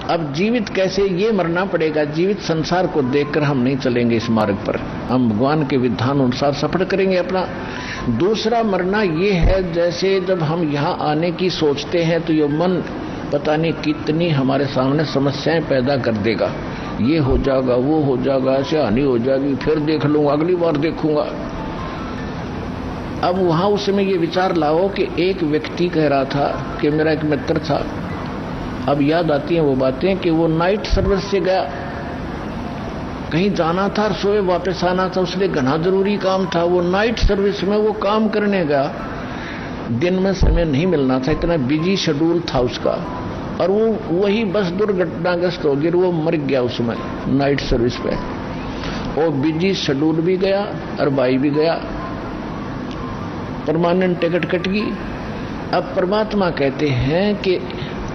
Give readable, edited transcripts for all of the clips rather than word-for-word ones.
अब जीवित कैसे, ये मरना पड़ेगा। जीवित संसार को देखकर हम नहीं चलेंगे इस मार्ग पर, हम भगवान के विधान अनुसार सफर करेंगे अपना। दूसरा मरना ये है, जैसे जब हम यहाँ आने की सोचते हैं तो ये मन पता नहीं कितनी हमारे सामने समस्याएं पैदा कर देगा। ये हो जाएगा, वो हो जाएगा, ऐसे हानि हो जाएगी, फिर देख लूंगा, अगली बार देखूंगा। अब वहां उस समय ये विचार लाओ कि एक व्यक्ति कह रहा था कि मेरा एक मित्र था, अब याद आती हैं वो बातें कि वो नाइट सर्विस से गया, कहीं जाना था, सोए वापस आना था, उसलिए घना जरूरी काम था। वो नाइट सर्विस में वो काम करने गया, दिन में समय नहीं मिलना था, इतना बिजी शेड्यूल था उसका, और वो वही बस दुर्घटनाग्रस्त हो गया, वो मर गया उसमें नाइट सर्विस पे। वो बिजी शेड्यूल भी गया और भाई भी गया, परमानेंट टिकट कट गई। अब परमात्मा कहते हैं कि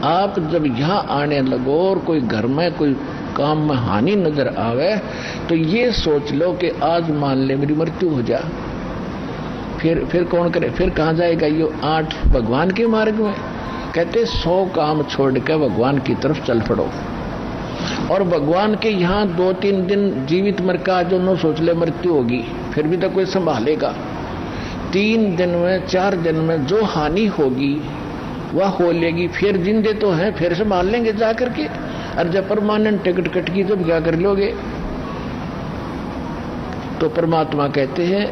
आप जब यहाँ आने लगो और कोई घर में कोई काम में हानि नजर आवे तो ये सोच लो कि आज मान ले मेरी मृत्यु हो जा, फिर कौन करे, फिर कहाँ जाएगा ये 8 भगवान के मार्ग में। कहते 100 काम छोड़ के भगवान की तरफ चल पड़ो। और भगवान के यहाँ 2-3 दिन जीवित मर का जो न सोच ले मृत्यु होगी, फिर भी तो कोई संभालेगा। 3 दिन में 4 दिन में जो हानि होगी वह हो लेगी, फिर जिंदे तो हैं, फिर संभाल लेंगे जा करके। और जब परमानेंट टिकट कट गई तो क्या कर लोगे। तो परमात्मा कहते हैं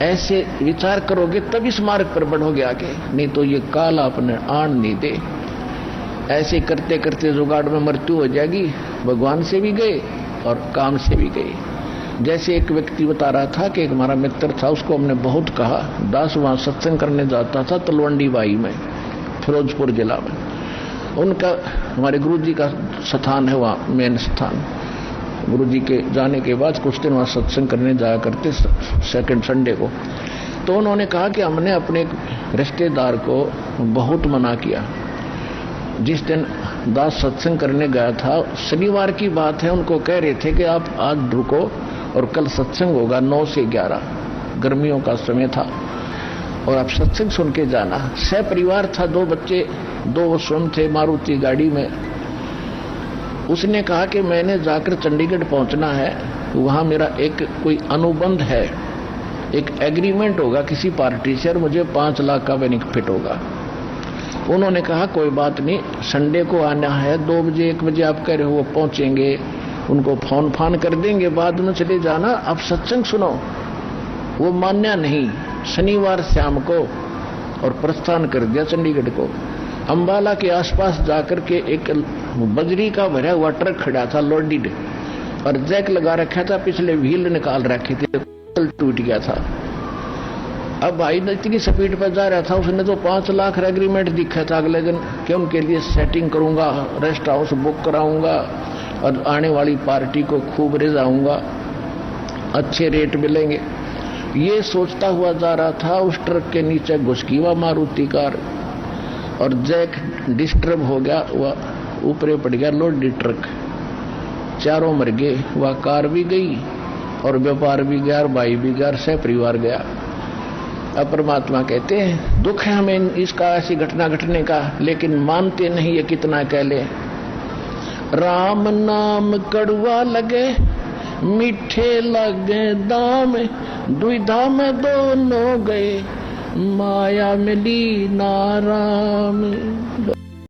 ऐसे विचार करोगे तब इस मार्ग पर बढ़ोगे आगे, नहीं तो ये काल आपने आन नहीं दे। ऐसे करते करते जुगाड़ में मृत्यु हो जाएगी, भगवान से भी गए और काम से भी गए। जैसे एक व्यक्ति बता रहा था कि एक हमारा मित्र था, उसको हमने बहुत कहा, दास वहां सत्संग करने जाता था तलवंडी बाई में, फिरोजपुर जिला में। उनका हमारे गुरुजी का स्थान है वहाँ, मेन स्थान। गुरुजी के जाने के बाद कुछ दिन वहाँ सत्संग करने जाया करते सेकंड संडे को। तो उन्होंने कहा कि हमने अपने रिश्तेदार को बहुत मना किया। जिस दिन दास सत्संग करने गया था, शनिवार की बात है, उनको कह रहे थे कि आप आज रुको और कल सत्संग होगा 9 से 11, गर्मियों का समय था, और आप सत्संग सुन के जाना। परिवार था, 2 बच्चे, 2 स्वयं थे मारुति गाड़ी में। उसने कहा कि मैंने जाकर चंडीगढ़ पहुंचना है, वहां मेरा एक कोई अनुबंध है, एक एग्रीमेंट होगा किसी पार्टी से और मुझे 5 लाख का बेनिफिट होगा। उन्होंने कहा कोई बात नहीं, संडे को आना है, 2 बजे 1 बजे आप कह रहे हो, वो पहुंचेंगे, उनको फोन फान कर देंगे, बाद में चले जाना, आप सत्संग सुनो। वो मान्या नहीं, शनिवार शाम को और प्रस्थान कर दिया चंडीगढ़ को। अंबाला के आसपास जाकर के एक बजरी का भरा हुआ ट्रक खड़ा था लोडेड, और जैक लगा रखा था, पिछले व्हील निकाल रखे थे, टूट गया था। अब भाई इतनी स्पीड पर जा रहा था, उसने तो 5 लाख का एग्रीमेंट दिखा था अगले दिन कि उनके लिए सेटिंग करूंगा, रेस्ट हाउस बुक कराऊंगा और आने वाली पार्टी को खूब रिझाऊंगा, अच्छे रेट मिलेंगे। ये सोचता हुआ जा रहा था, उस ट्रक के नीचे घुस गई वह मारुति कार और जैक डिस्टर्ब हो गया, वह ऊपरे पड़ गया लोडेड ट्रक, चारों मर गए, वह कार भी गई और व्यापार भी गया और भाई भी गया, सह परिवार गया। अब परमात्मा कहते हैं दुख है हमें इसका, ऐसी घटना घटने का, लेकिन मानते नहीं ये कितना कह ले। राम नाम कड़वा लगे मीठे लगे दाम, दुविधा में दोनों गए, माया मिली नाराम।